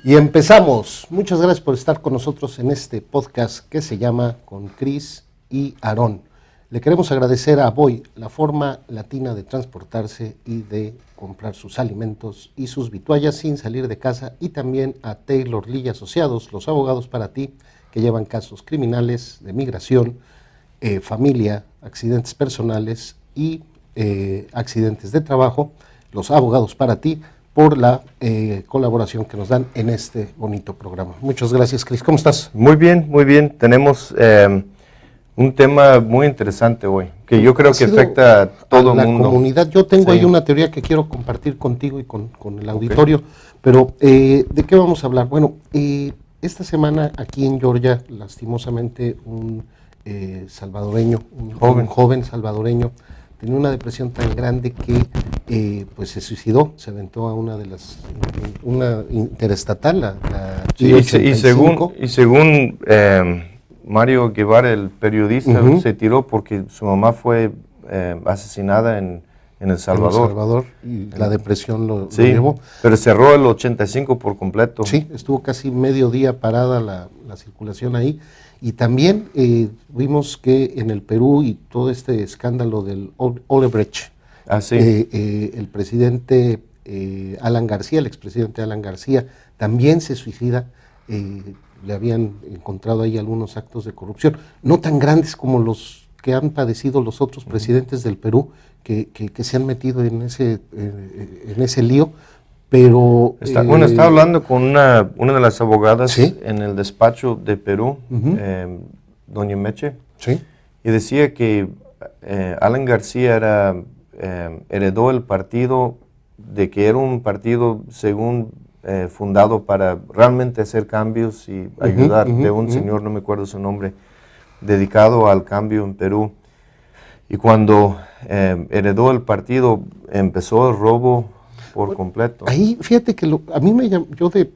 Y empezamos. Muchas gracias por estar con nosotros en este podcast que se llama Con Cris y Aarón. Le queremos agradecer a Voy, la forma latina de transportarse y de comprar sus alimentos y sus vituallas sin salir de casa, y también a Taylor Lee Asociados, los abogados para ti, que llevan casos criminales, de migración, familia, accidentes personales y accidentes de trabajo. Los abogados para ti, por la colaboración que nos dan en este bonito programa. Muchas gracias, Cris. ¿Cómo estás? Muy bien, muy bien. Tenemos un tema muy interesante hoy, que yo creo que afecta a todo el mundo. La comunidad. Yo tengo ahí una teoría que quiero compartir contigo y con el auditorio, pero ¿de qué vamos a hablar? Bueno, esta semana aquí en Georgia, lastimosamente, un salvadoreño, un joven salvadoreño, tenía una depresión tan grande que pues se suicidó, se aventó a una interestatal, la y según Mario Guevara, el periodista, se tiró porque su mamá fue asesinada en El Salvador. En El Salvador, y la depresión lo llevó. Pero cerró el 85 por completo. Sí, estuvo casi medio día parada la circulación ahí. Y también vimos que en el Perú, y todo este escándalo del Odebrecht, el presidente Alan García, el expresidente Alan García, también se suicida. Le habían encontrado ahí algunos actos de corrupción, no tan grandes como los que han padecido los otros presidentes del Perú, que se han metido en ese lío. Pero estaba hablando con una de las abogadas en el despacho de Perú, doña Meche, y decía que Alan García heredó el partido, de que era un partido según fundado para realmente hacer cambios y ayudar, de un señor, no me acuerdo su nombre, dedicado al cambio en Perú. Y cuando heredó el partido, empezó el robo por completo. Ahí, fíjate que a mí yo de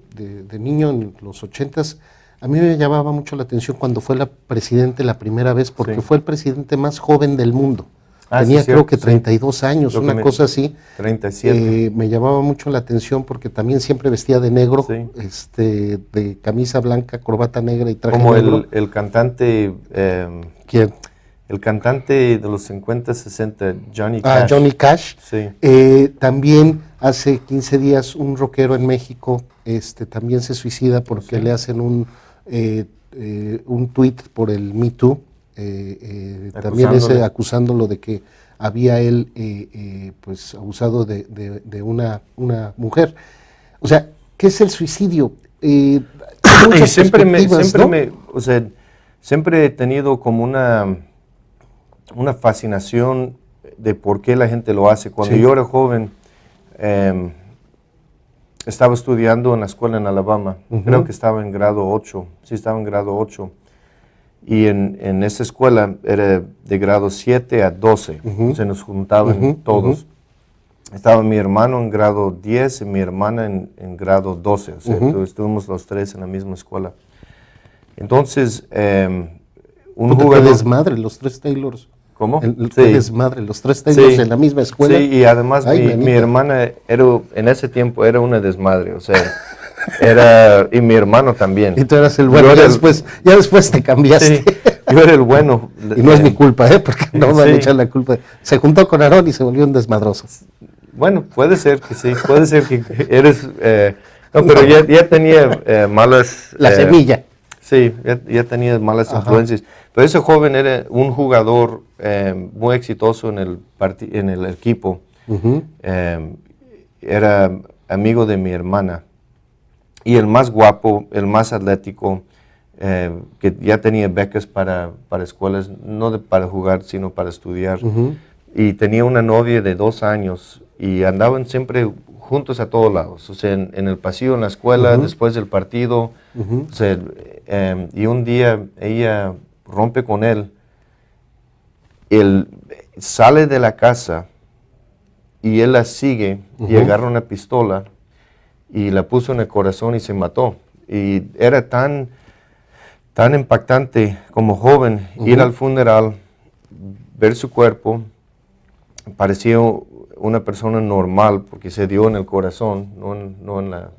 niño en los 80s, a mí me llamaba mucho la atención cuando fue presidente la primera vez, porque fue el presidente más joven del mundo. Tenía creo que 32 años, una cosa así. 37. Me llamaba mucho la atención porque también siempre vestía de negro, de camisa blanca, corbata negra y traje negro. Como el cantante... ¿Quién? El cantante de los 50, 60, Johnny Cash. Johnny Cash. Sí. También hace 15 días un rockero en México también se suicida porque le hacen un tuit por el Me Too, también acusándolo de que había él pues abusado de una mujer. O sea, ¿qué es el suicidio? Y siempre he tenido como una fascinación de por qué la gente lo hace. Cuando yo era joven, estaba estudiando en la escuela en Alabama. Creo que estaba en grado 8. Sí, estaba en grado 8. Y en esa escuela era de grado 7 a 12. Se nos juntaban todos. Estaba mi hermano en grado 10 y mi hermana en grado 12. O sea, estuvimos los tres en la misma escuela. Entonces, un jugador... ¡Qué desmadre, los tres Taylors! ¿Cómo? ¡Qué desmadre, los tres Taylors en la misma escuela! Sí, y además mi hermana en ese tiempo era una desmadre, o sea, y mi hermano también. Y tú eras el bueno, ya después te cambiaste. Sí, yo era el bueno. Y no es mi culpa, porque no me han echado la culpa. Se juntó con Aarón y se volvió un desmadroso. Bueno, puede ser que sí, puede ser que eres... no, pero ya tenía malas... La semilla. Sí, ya tenía malas influencias. Pero ese joven era un jugador muy exitoso en el equipo. Era amigo de mi hermana. Y el más guapo, el más atlético, que ya tenía becas para escuelas, no para jugar, sino para estudiar. Y tenía una novia de 2 años y andaban siempre juntos a todos lados, o sea, en el pasillo, en la escuela, después del partido. O sea, y un día ella rompe con él, él sale de la casa y él la sigue y agarra una pistola y la puso en el corazón y se mató. Y era tan impactante como joven ir al funeral, ver su cuerpo. Parecía una persona normal porque se dio en el corazón, no en la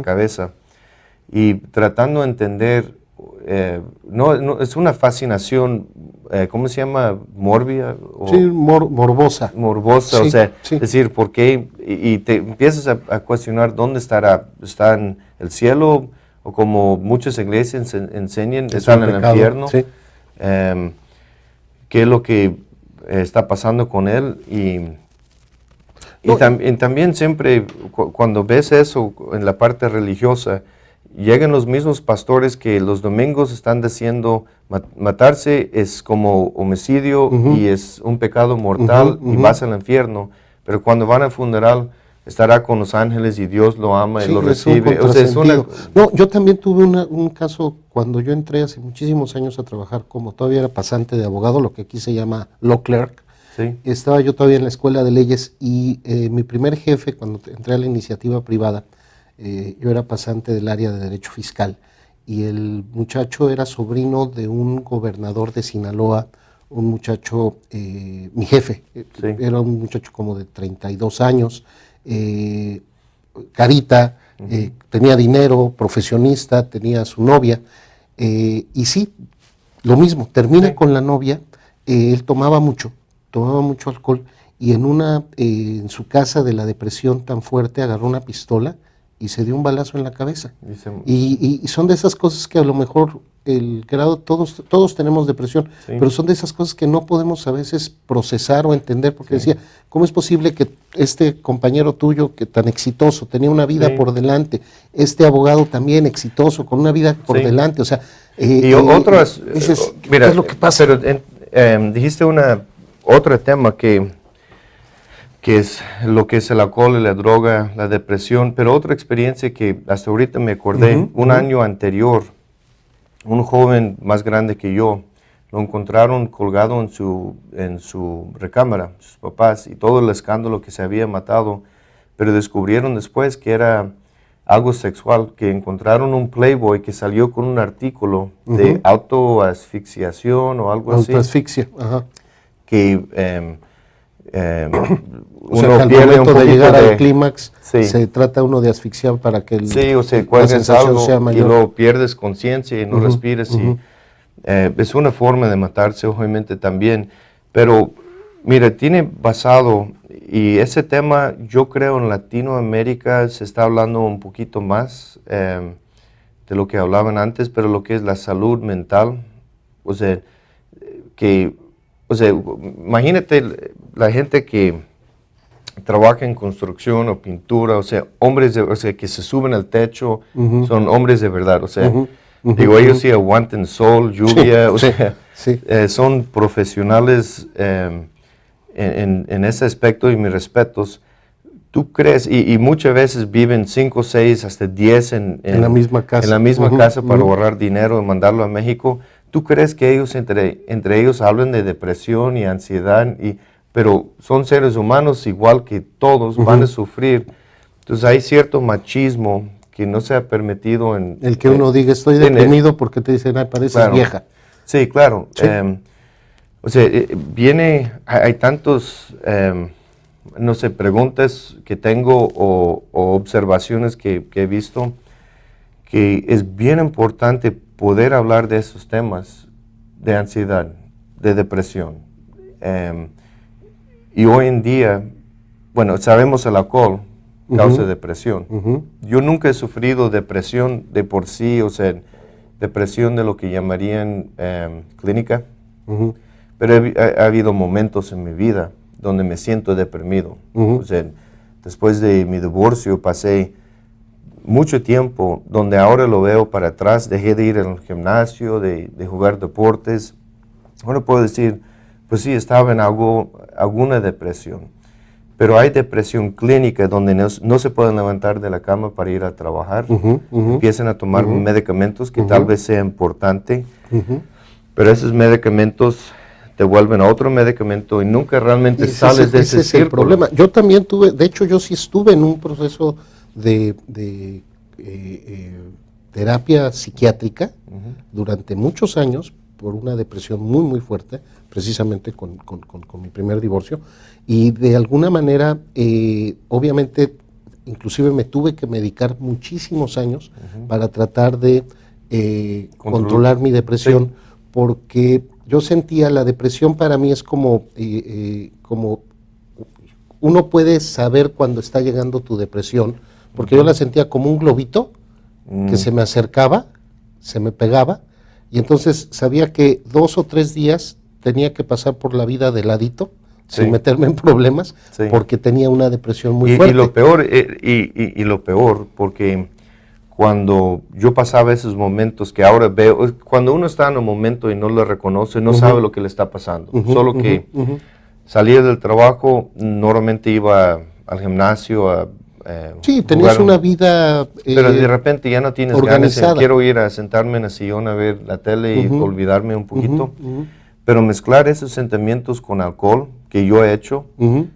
cabeza. y tratando de entender, es una fascinación, ¿cómo se llama? ¿Morbia? Sí, morbosa. Morbosa, Sí, o sea, sí. es decir, ¿por qué? Y te empiezas a cuestionar dónde estará. ¿Está en el cielo? O como muchas iglesias enseñan, Es están un en el pecado, infierno. sí. ¿Qué es lo que está pasando con él? Y No, también siempre, cuando ves eso en la parte religiosa, llegan los mismos pastores que los domingos están diciendo matarse es como homicidio y es un pecado mortal y vas al infierno, pero cuando van al funeral estará con los ángeles y Dios lo ama y sí, lo es un recibe. O sea, es una... contrasentido. No, yo también tuve un caso cuando yo entré hace muchísimos años a trabajar como todavía era pasante de abogado, lo que aquí se llama law clerk. Sí, Estaba yo todavía en la escuela de leyes y mi primer jefe, cuando entré a la iniciativa privada, yo era pasante del área de derecho fiscal y el muchacho era sobrino de un gobernador de Sinaloa, un muchacho, mi jefe, sí, era un muchacho como de 32 años, carita, tenía dinero, profesionista, tenía su novia, y sí, lo mismo, termina sí. con la novia, él tomaba mucho alcohol y en su casa de la depresión tan fuerte agarró una pistola y se dio un balazo en la cabeza. Y son de esas cosas que a lo mejor el grado, todos tenemos depresión, Sí. pero son de esas cosas que no podemos a veces procesar o entender, porque Sí. decía, ¿cómo es posible que este compañero tuyo, que tan exitoso, tenía una vida Sí. por delante, este abogado también exitoso, con una vida por Sí. delante? O sea, Y otras, dices, mira, ¿qué es lo que pasa? Pero dijiste otro tema que es lo que es el alcohol y la droga, la depresión, pero otra experiencia que hasta ahorita me acordé, un año anterior, un joven más grande que yo, lo encontraron colgado en su recámara, sus papás, y todo el escándalo que se había matado, pero descubrieron después que era algo sexual, que encontraron un Playboy que salió con un artículo de autoasfixiación o algo así, Autoasfixia, ajá. que O sea, uno que al pierde un momento de poquito llegar de... al clímax Sí. se trata uno de asfixiar para que Sí, o sea, la cuelgas sensación algo sea y mayor. luego pierdes conciencia y no respiras. Y, es una forma de matarse, obviamente, también. Pero, mira, tiene basado, y ese tema, yo creo, en Latinoamérica se está hablando un poquito más de lo que hablaban antes, pero lo que es la salud mental, o sea, imagínate la gente que trabaja en construcción o pintura, o sea, que se suben al techo, son hombres de verdad, o sea, ellos sí aguantan sol, lluvia, o sea, sí. Son profesionales en ese aspecto y mis respetos. ¿Tú crees? Y muchas veces viven 5, 6, hasta 10 en la misma casa. En la misma casa para ahorrar dinero y mandarlo a México. ¿Tú crees que ellos entre ellos hablan de depresión y ansiedad? Pero son seres humanos igual que todos, van a sufrir. Entonces hay cierto machismo que no se ha permitido en... El que uno diga, estoy deprimido porque te dicen, pareces claro, vieja. Sí, claro. Sí. O sea, hay tantos, no sé, preguntas que tengo o observaciones que he visto, que es bien importante poder hablar de esos temas de ansiedad, de depresión. Y hoy en día, bueno, sabemos el alcohol causa depresión. Yo nunca he sufrido depresión de por sí, o sea, depresión de lo que llamarían clínica, pero ha habido momentos en mi vida donde me siento deprimido. O sea, después de mi divorcio pasé mucho tiempo donde ahora lo veo para atrás, dejé de ir al gimnasio, de jugar deportes. Ahora puedo decir, pues sí, estaba en alguna depresión. Pero hay depresión clínica donde no se pueden levantar de la cama para ir a trabajar. Empiezan a tomar medicamentos que tal vez sea importante, pero esos medicamentos te vuelven a otro medicamento y nunca realmente sales de ese es el círculo. problema. Yo también tuve, de hecho yo sí estuve en un proceso de terapia psiquiátrica durante muchos años por una depresión muy muy fuerte, precisamente con mi primer divorcio, y de alguna manera obviamente inclusive me tuve que medicar muchísimos años para tratar de controlar mi depresión, porque yo sentía la depresión para mí es como uno puede saber cuando está llegando tu depresión, porque yo la sentía como un globito que se me acercaba, se me pegaba, y entonces sabía que 2 o 3 días tenía que pasar por la vida de ladito, sin meterme en problemas, porque tenía una depresión muy fuerte. Y lo peor, porque cuando yo pasaba esos momentos que ahora veo, cuando uno está en un momento y no lo reconoce, no sabe lo que le está pasando, solo que salía del trabajo, normalmente iba al gimnasio sí, tenías una vida pero de repente ya no tienes organizada. ganas, quiero ir a sentarme en el sillón a ver la tele y olvidarme un poquito. Pero mezclar esos sentimientos con alcohol, que yo he hecho,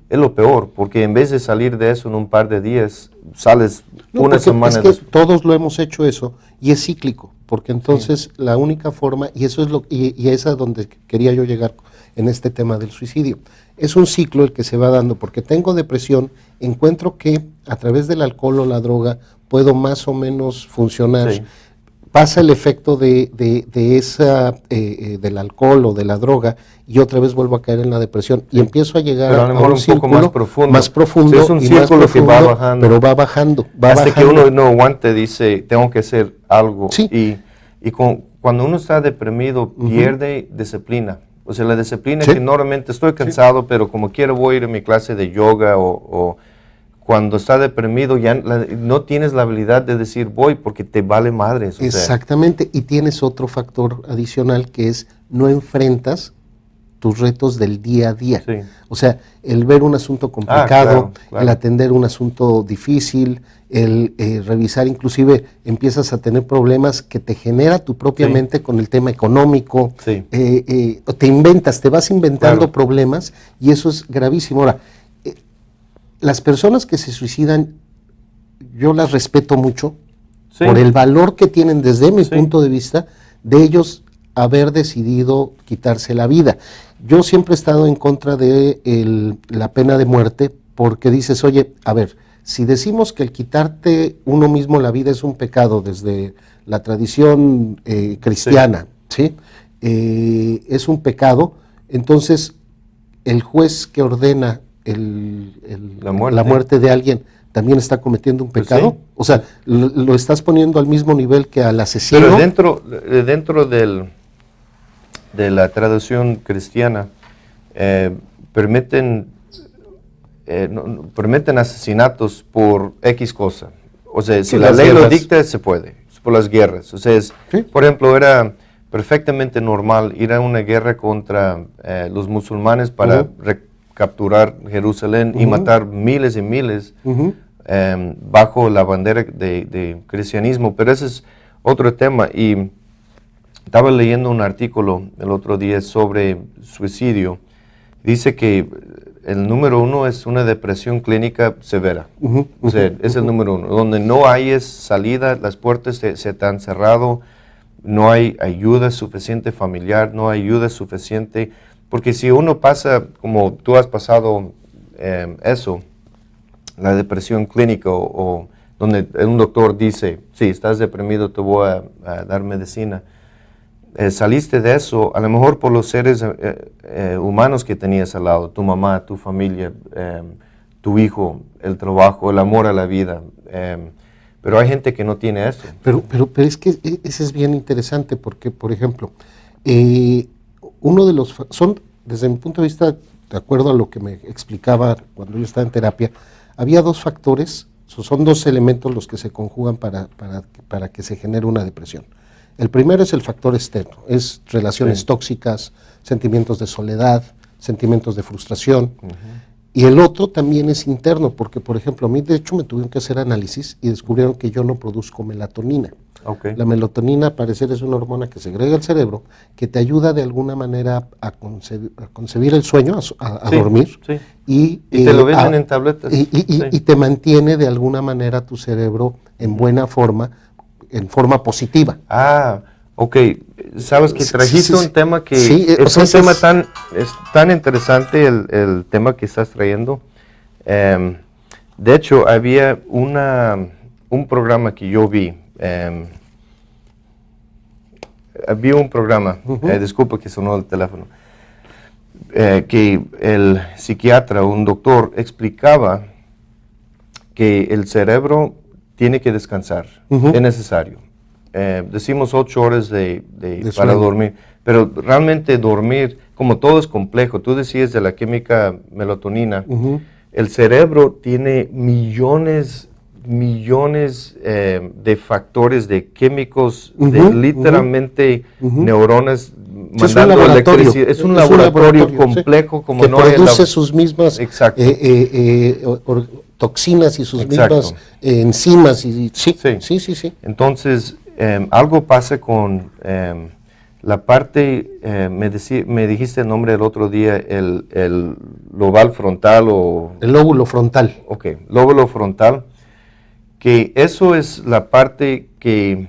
es lo peor, porque en vez de salir de eso en un par de días, sales una semana después. Es que todos lo hemos hecho eso, y es cíclico, porque entonces la única forma, y eso es y es a donde quería yo llegar en este tema del suicidio, es un ciclo el que se va dando, porque tengo depresión, encuentro que a través del alcohol o la droga puedo más o menos funcionar, pasa el efecto del alcohol o de la droga y otra vez vuelvo a caer en la depresión y empiezo a llegar a un círculo más profundo, sí, es un círculo que va bajando, pero va bajando, hasta que uno no aguante, dice, tengo que hacer algo, y cuando uno está deprimido pierde disciplina. O sea, la disciplina que normalmente estoy cansado, pero como quiero voy a ir a mi clase de yoga o cuando está deprimido ya no tienes la habilidad de decir voy porque te vale madres. Exactamente, y tienes otro factor adicional que es no enfrentas tus retos del día a día. O sea, el ver un asunto complicado, el atender un asunto difícil, el revisar, inclusive empiezas a tener problemas que te genera tu propia mente con el tema económico, te vas inventando problemas y eso es gravísimo. Ahora, las personas que se suicidan, yo las respeto mucho por el valor que tienen desde mi punto de vista de ellos haber decidido quitarse la vida. Yo siempre he estado en contra de la pena de muerte porque dices, oye, a ver, si decimos que el quitarte uno mismo la vida es un pecado desde la tradición cristiana, es un pecado, entonces el juez que ordena la muerte de alguien también está cometiendo un pecado. O sea, lo estás poniendo al mismo nivel que al asesino. Pero dentro de la tradición cristiana permiten asesinatos por X cosa. O sea, si la ley lo dicta, se puede, por las guerras. O sea, por ejemplo, era perfectamente normal ir a una guerra contra los musulmanes para capturar Jerusalén y matar miles y miles bajo la bandera de cristianismo. Pero ese es otro tema. Y estaba leyendo un artículo el otro día sobre suicidio. Dice que el número 1 es una depresión clínica severa. O sea, es el número 1. Donde no hay salida, las puertas se han cerrado, no hay ayuda suficiente familiar, no hay ayuda suficiente. Porque si uno pasa, como tú has pasado eso, la depresión clínica o donde un doctor dice, sí, estás deprimido, te voy a dar medicina. Saliste de eso, a lo mejor por los seres humanos que tenías al lado, tu mamá, tu familia, tu hijo, el trabajo, el amor a la vida. Pero hay gente que no tiene eso. Pero es que ese es bien interesante porque, por ejemplo, uno de los, desde mi punto de vista, de acuerdo a lo que me explicaba cuando yo estaba en terapia, había 2 factores, son 2 elementos los que se conjugan para que se genere una depresión. El primero es el factor externo, es relaciones tóxicas, sentimientos de soledad, sentimientos de frustración. Y el otro también es interno, porque por ejemplo, a mí de hecho me tuvieron que hacer análisis y descubrieron que yo no produzco melatonina. La melatonina, al parecer, es una hormona que segrega el cerebro, que te ayuda de alguna manera a concebir el sueño, a dormir. Y te lo venden en tabletas. Y te mantiene de alguna manera tu cerebro en buena forma, en forma positiva. Sabes que trajiste un tema que es un tema tan interesante, el tema que estás trayendo. De hecho, había un programa que yo vi. Había un programa, disculpa que sonó el teléfono, que el psiquiatra, un doctor, explicaba que el cerebro tiene que descansar, es necesario. Decimos 8 horas para dormir, pero realmente dormir, como todo es complejo, tú decías de la química melatonina, el cerebro tiene millones de factores, de químicos, de literalmente neuronas mandando electricidad. Es un laboratorio complejo, como que no produce sus mismas toxinas y sus Exacto. mismas enzimas. Sí. Entonces, algo pasa con la parte, me dijiste el nombre el otro día, el lobal frontal o... El lóbulo frontal. Ok, lóbulo frontal, que eso es la parte que,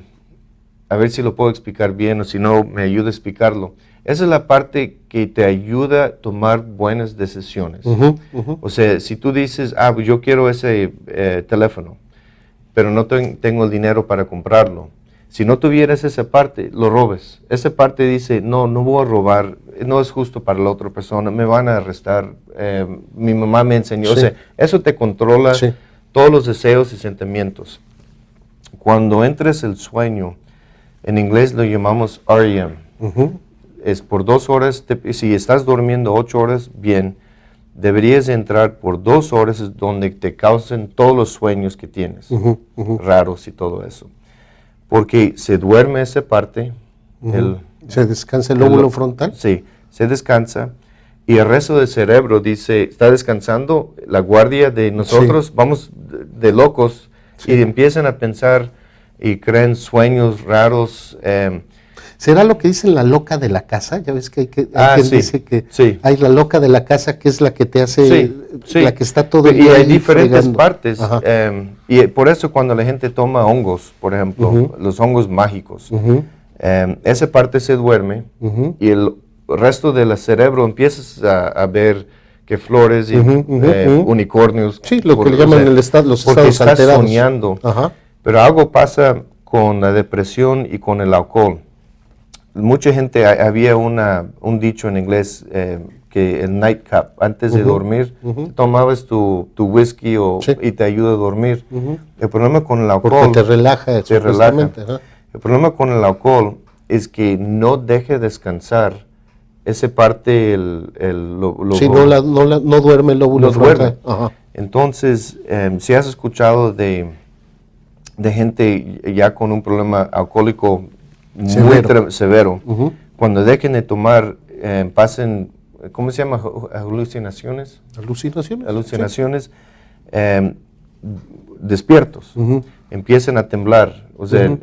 a ver si lo puedo explicar bien o si no, me ayuda a explicarlo. Esa es la parte que te ayuda a tomar buenas decisiones. O sea, si tú dices, pues yo quiero ese teléfono, pero no tengo el dinero para comprarlo. Si no tuvieras esa parte, lo robes. Esa parte dice, no voy a robar, no es justo para la otra persona, me van a arrestar, mi mamá me enseñó. Sí. O sea, eso te controla todos los deseos y sentimientos. Cuando entres el sueño, en inglés lo llamamos REM. Es por 2 horas, si estás durmiendo 8 horas, bien, deberías entrar por 2 horas donde te causen todos los sueños que tienes, raros y todo eso. Porque se duerme esa parte. ¿Se descansa el lóbulo frontal? Sí, se descansa. Y el resto del cerebro dice, está descansando, la guardia de nosotros, vamos de locos, y empiezan a pensar y creen sueños raros. ¿Será lo que dicen la loca de la casa? Ya ves que hay quien dice que hay la loca de la casa que es la que te hace, la que está todo el día. Y hay diferentes partes. Y por eso cuando la gente toma hongos, por ejemplo, los hongos mágicos, esa parte se duerme y el resto del cerebro empiezas a ver que flores y unicornios. Sí, lo que le llaman los estados alterados. Porque estás soñando. Pero algo pasa con la depresión y con el alcohol. Mucha gente, había un dicho en inglés que el nightcap, antes de dormir, tomabas tu whisky y te ayuda a dormir. El problema con el alcohol... Porque te relaja. El problema con el alcohol es que no deje descansar esa parte, no duerme el lóbulo frontal. Entonces, si has escuchado de gente ya con un problema alcohólico muy severo, cuando dejen de tomar, pasen, ¿cómo se llama? Alucinaciones. Despiertos, empiezan a temblar. O sea,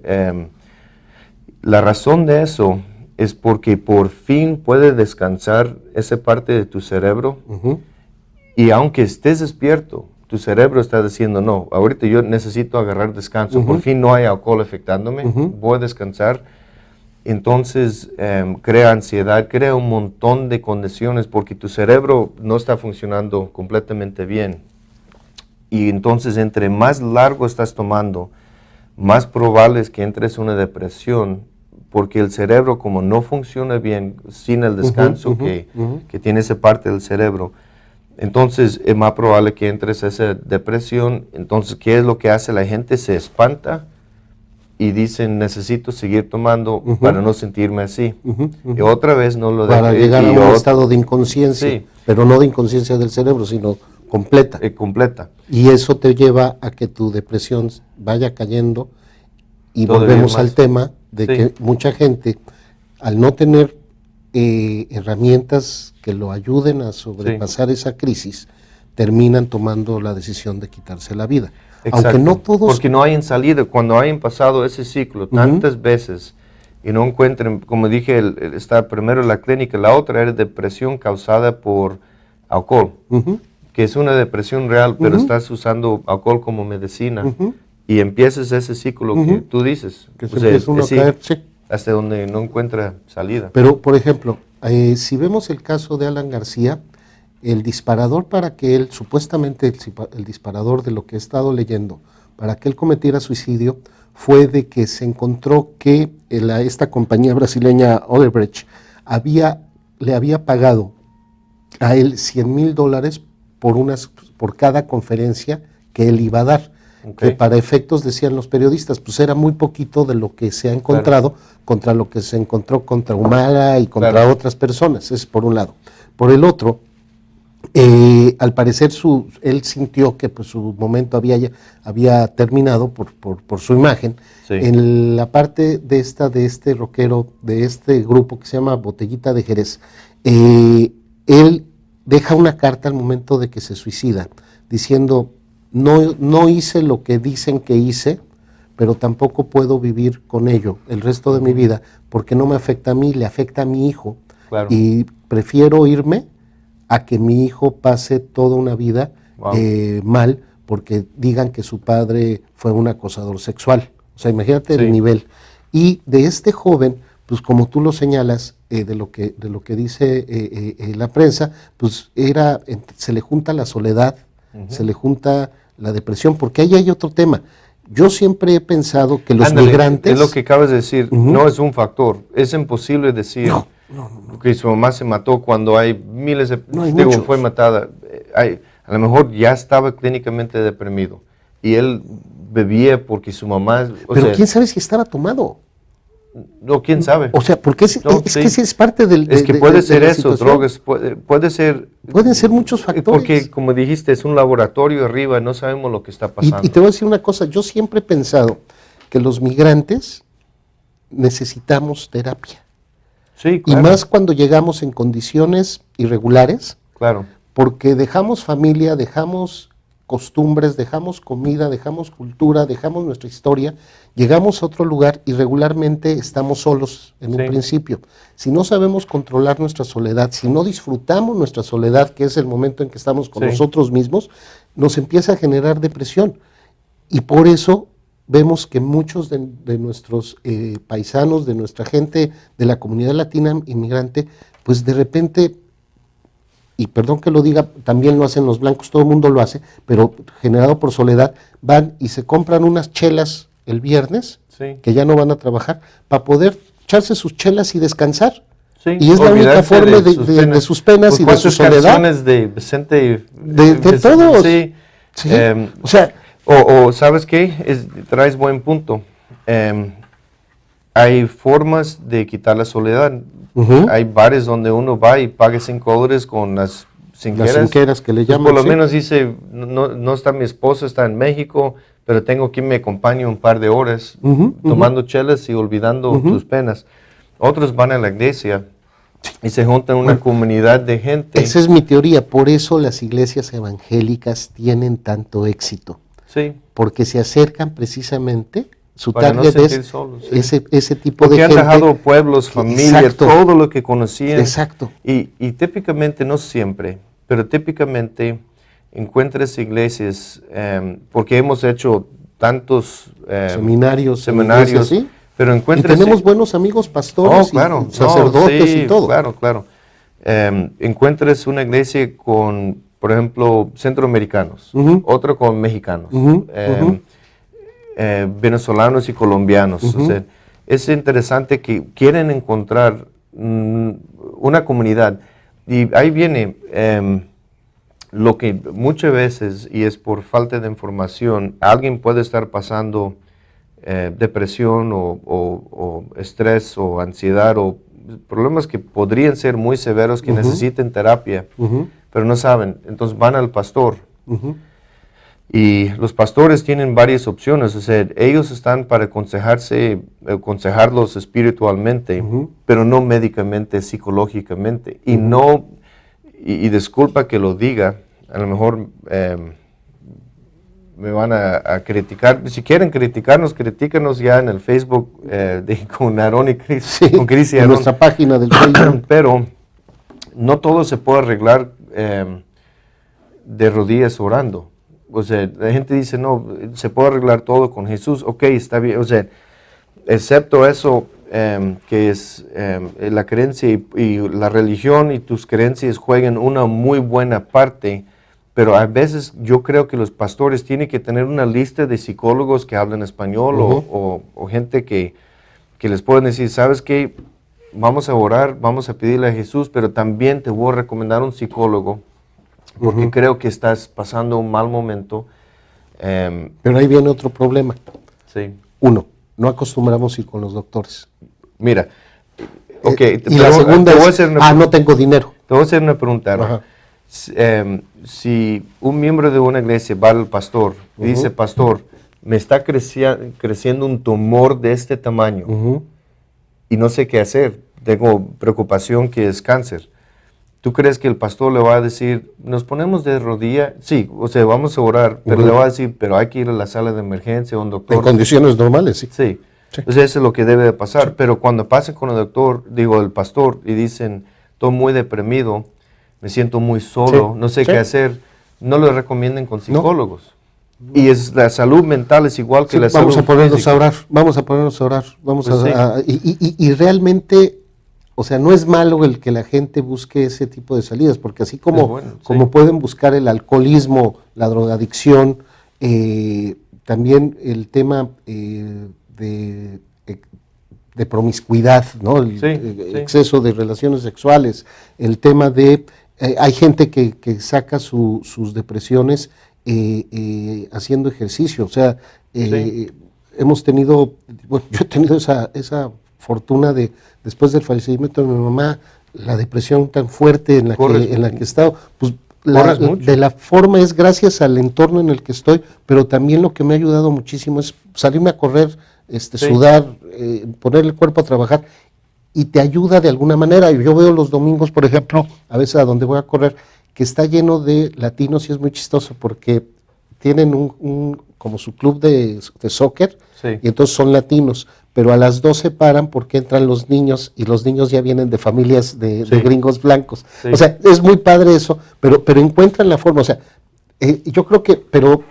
la razón de eso es porque por fin puede descansar esa parte de tu cerebro y aunque estés despierto, tu cerebro está diciendo, no, ahorita yo necesito agarrar descanso, por fin no hay alcohol afectándome, voy a descansar. Entonces crea ansiedad, crea un montón de condiciones porque tu cerebro no está funcionando completamente bien. Y entonces entre más largo estás tomando, más probable es que entres en una depresión porque el cerebro como no funciona bien sin el descanso que tiene esa parte del cerebro, entonces es más probable que entres en esa depresión. Entonces, ¿qué es lo que hace la gente? Se espanta y dicen, necesito seguir tomando para no sentirme así. Y otra vez no lo dejo. Para llegar a un estado de inconsciencia, pero no de inconsciencia del cerebro, sino completa. Completa. Y eso te lleva a que tu depresión vaya cayendo y volvemos al tema de que mucha gente, al no tener herramientas que lo ayuden a sobrepasar esa crisis, terminan tomando la decisión de quitarse la vida. Exacto. Aunque no todos... Porque no hayan salido, cuando hayan pasado ese ciclo tantas veces y no encuentren, como dije, está primero la clínica, la otra era depresión causada por alcohol, que es una depresión real, pero estás usando alcohol como medicina y empiezas ese ciclo que tú dices. Que se empieza uno a caer, hasta donde no encuentra salida. Pero, por ejemplo, si vemos el caso de Alan García, el disparador para que él, supuestamente el disparador de lo que he estado leyendo, para que él cometiera suicidio, fue de que se encontró que esta compañía brasileña Odebrecht le había pagado a él $100,000 por cada conferencia que él iba a dar, que para efectos, decían los periodistas, pues era muy poquito de lo que se ha encontrado contra lo que se encontró contra Humala y contra otras personas, es por un lado. Por el otro, al parecer él sintió que pues, su momento había terminado por su imagen. Sí. En la parte de este rockero, de este grupo que se llama Botellita de Jerez, él deja una carta al momento de que se suicida, diciendo, no hice lo que dicen que hice, pero tampoco puedo vivir con ello el resto de mi vida, porque no me afecta a mí, le afecta a mi hijo, y prefiero irme a que mi hijo pase toda una vida mal, porque digan que su padre fue un acosador sexual. O sea, imagínate el nivel. Y de este joven, pues como tú lo señalas, de lo que dice la prensa, pues se le junta la soledad, se le junta la depresión, porque ahí hay otro tema. Yo siempre he pensado que los migrantes... Es lo que acabas de decir, no es un factor. Es imposible decir que su mamá se mató cuando hay miles de... fue matada. A lo mejor ya estaba clínicamente deprimido y él bebía porque su mamá... Pero quién sabe si estaba tomado. No, quién sabe. O sea, porque que sí es parte del... Es que puede ser eso, drogas, puede ser... Pueden ser muchos factores. Porque, como dijiste, es un laboratorio arriba, no sabemos lo que está pasando. Y te voy a decir una cosa, yo siempre he pensado que los migrantes necesitamos terapia. Sí, claro. Y más cuando llegamos en condiciones irregulares. Claro. Porque dejamos familia, dejamos costumbres, dejamos comida, dejamos cultura, dejamos nuestra historia, llegamos a otro lugar y regularmente estamos solos en un principio. Si no sabemos controlar nuestra soledad, si no disfrutamos nuestra soledad, que es el momento en que estamos con nosotros mismos, nos empieza a generar depresión. Y por eso vemos que muchos de nuestros paisanos, de nuestra gente, de la comunidad latina inmigrante, pues de repente... y perdón que lo diga, también lo hacen los blancos, todo el mundo lo hace, pero generado por soledad, van y se compran unas chelas el viernes, que ya no van a trabajar, para poder echarse sus chelas y descansar. Sí, y es la única forma de sus penas y de su soledad. De Vicente, de todos. Sí. Sí. O sea, ¿sabes qué? Traes buen punto. Hay formas de quitar la soledad. Hay bares donde uno va y paga $5 con las cinqueras que le llaman. Por lo menos dice, no está mi esposa, está en México, pero tengo quien me acompañe un par de horas tomando chelas y olvidando tus penas. Otros van a la iglesia y se juntan una comunidad de gente. Esa es mi teoría, por eso las iglesias evangélicas tienen tanto éxito. Sí. Porque se acercan precisamente... Su para target no es solos, ese tipo de gente. Porque han dejado pueblos, familias, todo lo que conocían. Exacto. Y típicamente, no siempre, pero típicamente encuentras iglesias, porque hemos hecho tantos seminarios, ¿sí? Pero encuentras... Y tenemos buenos amigos pastores y sacerdotes y todo. Claro. Encuentras una iglesia con, por ejemplo, centroamericanos, otro con mexicanos. Venezolanos y colombianos. O sea, es interesante que quieren encontrar una comunidad. Y ahí viene lo que muchas veces, y es por falta de información, alguien puede estar pasando depresión o estrés o ansiedad o problemas que podrían ser muy severos, que necesiten terapia, pero no saben. Entonces van al pastor. Y los pastores tienen varias opciones, o sea, ellos están para aconsejarlos espiritualmente, pero no médicamente, psicológicamente. Y no, y disculpa que lo diga, a lo mejor me van a criticar. Si quieren criticarnos, critícanos ya en el Facebook con Aarón y Cris, con Cris y Aarón. En nuestra página del Facebook. Pero no todo se puede arreglar de rodillas orando. O sea, la gente dice, no, se puede arreglar todo con Jesús. Ok, está bien. O sea, excepto eso, que es la creencia y la religión y tus creencias juegan una muy buena parte, pero a veces yo creo que los pastores tienen que tener una lista de psicólogos que hablan español o gente que les pueden decir, ¿sabes qué? Vamos a orar, vamos a pedirle a Jesús, pero también te voy a recomendar un psicólogo porque creo que estás pasando un mal momento. Pero ahí viene otro problema. Sí. Uno, no acostumbramos ir con los doctores. Mira, ok. Y la segunda es, no tengo dinero. Te voy a hacer una pregunta. Si un miembro de una iglesia va al pastor y dice, pastor, me está creciendo un tumor de este tamaño y no sé qué hacer, tengo preocupación que es cáncer. ¿Tú crees que el pastor le va a decir, nos ponemos de rodilla? Sí, o sea, vamos a orar, pero le va a decir, pero hay que ir a la sala de emergencia a un doctor. En condiciones normales, sí. Sí. Entonces eso es lo que debe de pasar. Sí. Pero cuando pasen con el pastor, y dicen, estoy muy deprimido, me siento muy solo, no sé qué hacer, no lo recomienden con psicólogos. No. Y la salud mental es igual que la salud física. Vamos a ponernos a orar, y realmente, o sea, no es malo el que la gente busque ese tipo de salidas, porque así como pueden buscar el alcoholismo, la drogadicción, también el tema de promiscuidad, ¿no? El exceso de relaciones sexuales, el tema de, hay gente que saca sus depresiones haciendo ejercicio, o sea, hemos tenido, bueno, yo he tenido esa fortuna de, después del fallecimiento de mi mamá, la depresión tan fuerte en la que he estado, pues de la forma es gracias al entorno en el que estoy, pero también lo que me ha ayudado muchísimo es salirme a correr, sudar, poner el cuerpo a trabajar, y te ayuda de alguna manera. Yo veo los domingos, por ejemplo, a veces a donde voy a correr, que está lleno de latinos y es muy chistoso porque tienen como su club de soccer, y entonces son latinos, pero a las 12 paran porque entran los niños, y los niños ya vienen de familias de gringos blancos. O sea, es muy padre eso, pero encuentran la forma. O sea, yo creo que, pero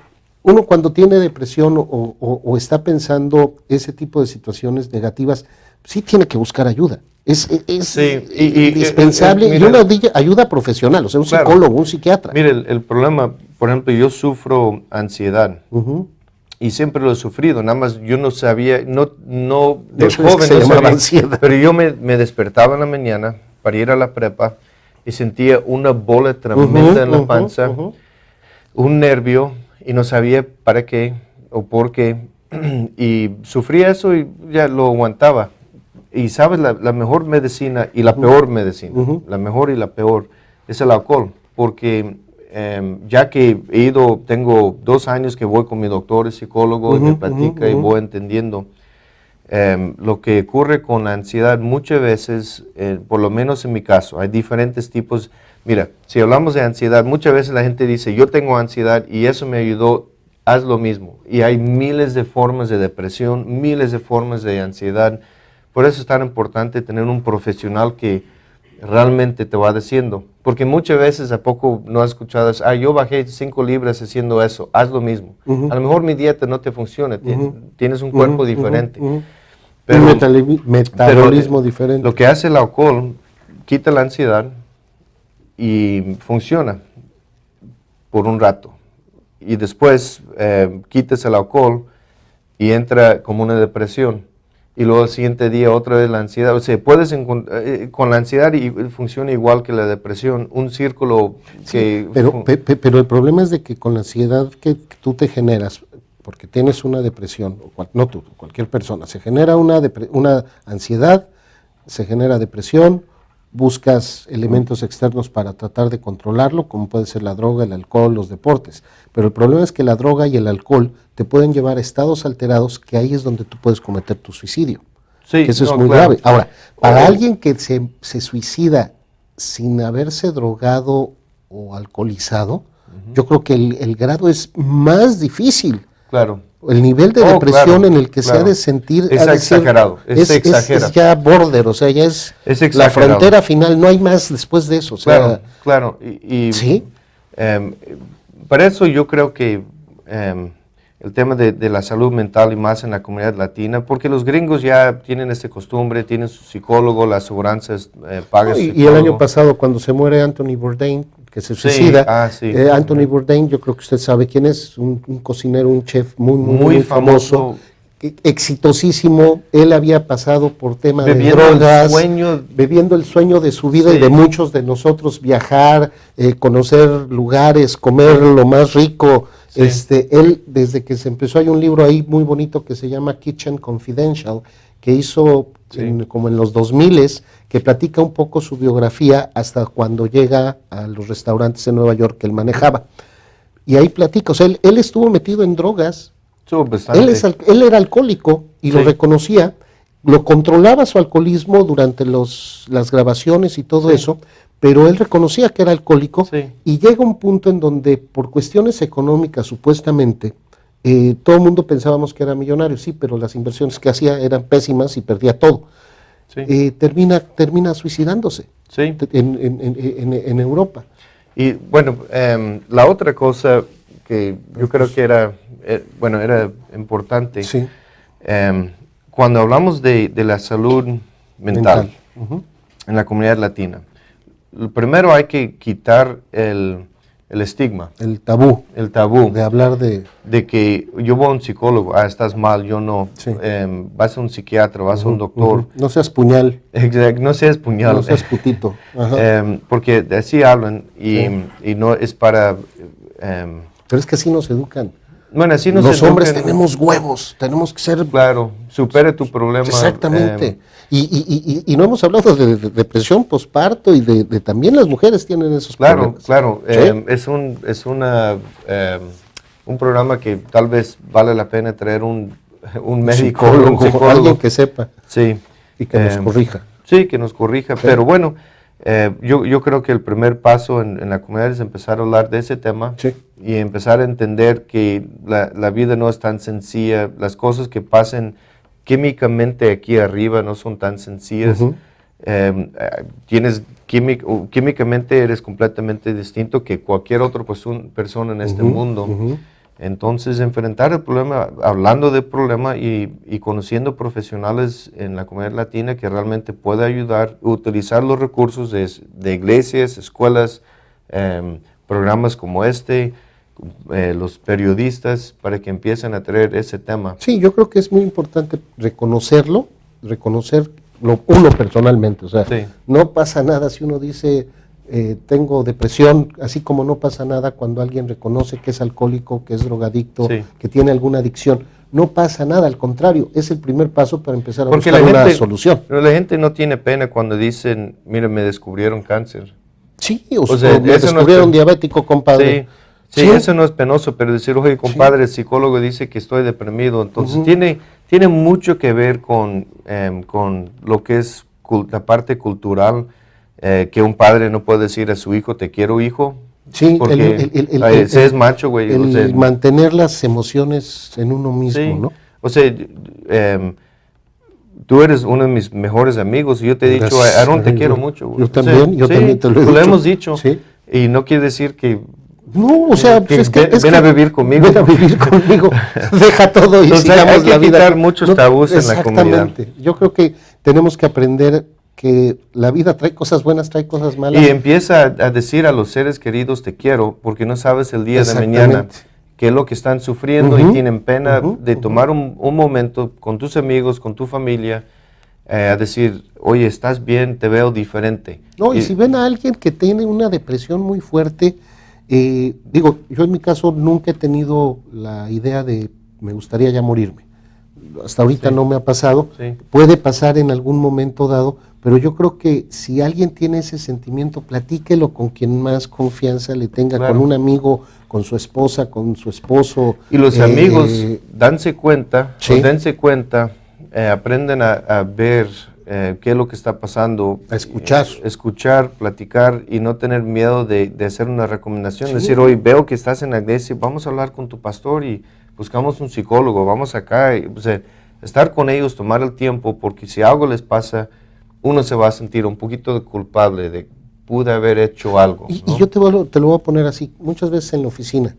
uno cuando tiene depresión o está pensando ese tipo de situaciones negativas, sí tiene que buscar ayuda. Es indispensable, y una ayuda profesional, o sea, un psicólogo, un psiquiatra. Mire, el problema, por ejemplo, yo sufro ansiedad. Y siempre lo he sufrido, nada más yo no sabía, no de joven no sabía, ansiedad. Pero yo me despertaba en la mañana para ir a la prepa y sentía una bola tremenda en la panza, un nervio, y no sabía para qué o por qué, y sufría eso y ya lo aguantaba. Y sabes, la mejor medicina y la peor medicina, la mejor y la peor, es el alcohol, porque ya que tengo 2 años que voy con mi doctor, psicólogo, y me platica y voy entendiendo lo que ocurre con la ansiedad muchas veces, por lo menos en mi caso, hay diferentes tipos. Mira, si hablamos de ansiedad, muchas veces la gente dice, yo tengo ansiedad y eso me ayudó, haz lo mismo. Y hay miles de formas de depresión, miles de formas de ansiedad. Por eso es tan importante tener un profesional que realmente te va diciendo, porque muchas veces ¿a poco no has escuchado? Yo bajé 5 libras haciendo eso, haz lo mismo. A lo mejor mi dieta no te funciona, tienes un cuerpo diferente. Pero, un metabolismo diferente. Lo que hace el alcohol, quita la ansiedad y funciona por un rato. Y después quitas el alcohol y entra como una depresión. Y luego el siguiente día otra vez la ansiedad. O sea, puedes encontrar, con la ansiedad y funciona igual que la depresión, un círculo que... Pero el problema es de que con la ansiedad que tú te generas, porque tienes una depresión, no tú, cualquier persona, se genera una ansiedad, se genera depresión, buscas elementos externos para tratar de controlarlo, como puede ser la droga, el alcohol, los deportes. Pero el problema es que la droga y el alcohol te pueden llevar a estados alterados, que ahí es donde tú puedes cometer tu suicidio. Sí, que eso es muy grave. Ahora, para alguien que se suicida sin haberse drogado o alcoholizado, yo creo que el grado es más difícil. Claro. El nivel de depresión en el que se ha de sentir es exagerado, es ya border, o sea, ya es la frontera final, no hay más después de eso. O sea, claro. ¿Sí? Para eso yo creo que el tema de la salud mental y más en la comunidad latina, porque los gringos ya tienen esta costumbre, tienen su psicólogo, las aseguranzas pagan su Y el psicólogo. año pasado, cuando se muere Anthony Bourdain, que se suicida, sí. Anthony Bourdain, yo creo que usted sabe quién es, un cocinero, un chef Muy famoso. Exitosísimo. Él había pasado por tema de Bebiendo drogas, el bebiendo el sueño de su vida Sí. y de muchos de nosotros, viajar, conocer lugares, comer lo más rico. Sí. Él, desde que se empezó, hay un libro ahí muy bonito que se llama Kitchen Confidential, que hizo como en los 2000, que platica un poco su biografía hasta cuando llega a los restaurantes en Nueva York que él manejaba. Y ahí platica, o sea, él estuvo metido en drogas. Él era alcohólico y lo reconocía, lo controlaba su alcoholismo durante las grabaciones y todo eso, pero él reconocía que era alcohólico y llega un punto en donde por cuestiones económicas supuestamente todo el mundo pensábamos que era millonario, sí, pero las inversiones que hacía eran pésimas y perdía todo. Termina suicidándose en Europa. Y bueno, la otra cosa que yo creo que era importante, cuando hablamos de la salud mental. En la comunidad latina, primero hay que quitar el estigma. El tabú. De hablar de que yo voy a un psicólogo, estás mal, yo no. Vas a un psiquiatra, vas a un doctor. No seas puñal. Exacto, no seas puñal. No seas putito. Porque así hablan y no es para... pero es que así nos educan. Bueno, así nos Los hombres tenemos huevos, tenemos que ser... Claro, supere tu problema. Exactamente. Y no hemos hablado de depresión posparto y de también las mujeres tienen esos problemas. Claro, es un programa que tal vez vale la pena traer un médico, un psicólogo. Alguien que sepa. Sí. Y que nos corrija. Sí, que nos corrija, pero bueno, yo creo que el primer paso en la comunidad es empezar a hablar de ese tema y empezar a entender que la vida no es tan sencilla, las cosas que pasan químicamente aquí arriba no son tan sencillas. Químicamente eres completamente distinto que cualquier otra persona en este mundo. Entonces, enfrentar el problema, hablando del problema y conociendo profesionales en la comunidad latina que realmente pueda ayudar, utilizar los recursos de iglesias, escuelas, programas como los periodistas, para que empiecen a traer ese tema. Sí, yo creo que es muy importante reconocerlo, reconocerlo uno personalmente. O sea, no pasa nada si uno dice... tengo depresión, así como no pasa nada cuando alguien reconoce que es alcohólico, que es drogadicto, que tiene alguna adicción. No pasa nada, al contrario, es el primer paso para empezar a buscar una solución. Pero la gente no tiene pena cuando dicen, mire, me descubrieron cáncer. Sí, o sea, me descubrieron diabético, compadre. Sí, eso no es penoso, pero decir, oye, compadre, el psicólogo dice que estoy deprimido. Entonces, tiene mucho que ver con lo que es la parte cultural. Que un padre no puede decir a su hijo, te quiero, hijo. Sí, porque es macho, güey. Mantener las emociones en uno mismo, ¿no? O sea, tú eres uno de mis mejores amigos y yo te he dicho, Aarón, te quiero mucho, güey. Yo también te lo he dicho. Lo hemos dicho. Y no quiere decir que... No, o sea, ven a vivir conmigo. Ven a vivir conmigo. Deja todo y sigamos la vida. Hay que quitar muchos tabús en la comunidad. Exactamente. Yo creo que tenemos que aprender que la vida trae cosas buenas, trae cosas malas. Y empieza a decir a los seres queridos, te quiero, porque no sabes el día de mañana qué es lo que están sufriendo y tienen pena de tomar un momento con tus amigos, con tu familia, a decir, oye, ¿estás bien? Te veo diferente. No, y si ven a alguien que tiene una depresión muy fuerte, yo en mi caso nunca he tenido la idea de me gustaría ya morirme. Hasta ahorita no me ha pasado, puede pasar en algún momento dado, pero yo creo que si alguien tiene ese sentimiento, platíquelo con quien más confianza le tenga, con un amigo, con su esposa, con su esposo. Y los amigos, dense cuenta, aprenden a ver qué es lo que está pasando. A escuchar. Escuchar, platicar y no tener miedo de hacer una recomendación. Decir, hoy veo que estás en la iglesia, vamos a hablar con tu pastor y buscamos un psicólogo, vamos acá. Estar con ellos, tomar el tiempo, porque si algo les pasa, uno se va a sentir un poquito culpable de pude haber hecho algo. Y yo te lo voy a poner así, muchas veces en la oficina,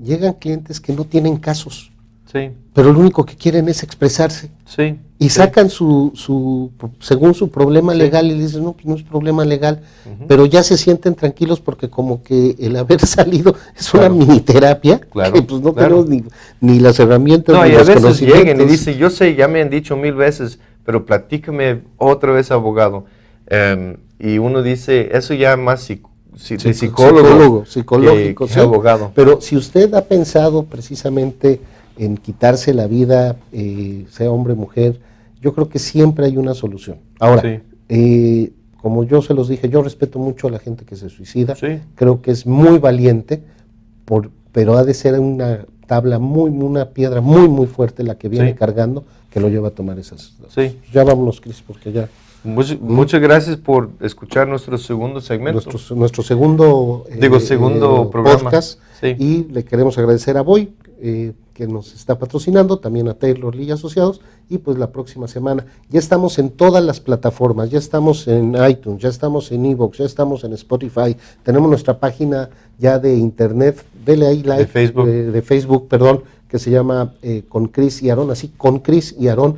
llegan clientes que no tienen casos, Sí, pero lo único que quieren es expresarse. sí. Y sí. sacan según su problema Sí. legal, y dicen, no, pues no es problema legal, pero ya se sienten tranquilos porque como que el haber salido es Claro. una mini terapia, Claro, que pues no claro. tenemos ni las herramientas No, ni y a los veces conocimientos. llegan y dicen, yo sé, ya me han dicho 1000 veces, pero platícame otra vez, abogado. Y uno dice, eso ya más de psicológico, que sí. abogado. Pero si usted ha pensado precisamente en quitarse la vida, sea hombre o mujer, yo creo que siempre hay una solución. Ahora, Sí. como yo se los dije, yo respeto mucho a la gente que se suicida, Sí. creo que es muy valiente, pero ha de ser una tabla una piedra muy fuerte la que viene Sí. cargando, que lo lleva a tomar esas. Sí. Ya vámonos, Cris, porque ya... Muchas gracias por escuchar nuestro segundo segmento. Nuestro segundo, segundo programa. podcast. Sí. Y le queremos agradecer a Boy, que nos está patrocinando, también a Taylor Lee Asociados, y pues la próxima semana. Ya estamos en todas las plataformas, ya estamos en iTunes, ya estamos en iVoox, ya estamos en Spotify, tenemos nuestra página ya de internet, dele ahí like, de Facebook, perdón, que se llama Con Cris y Aarón, así, Con Cris y Aarón.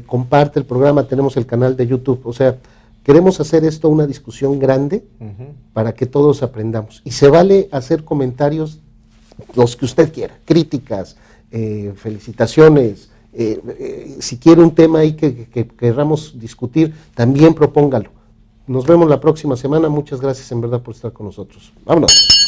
Comparte el programa, tenemos el canal de YouTube, o sea, queremos hacer esto una discusión grande para que todos aprendamos. Y se vale hacer comentarios, los que usted quiera, críticas, felicitaciones, si quiere un tema ahí que queramos discutir, también propóngalo. Nos vemos la próxima semana, muchas gracias en verdad por estar con nosotros. Vámonos.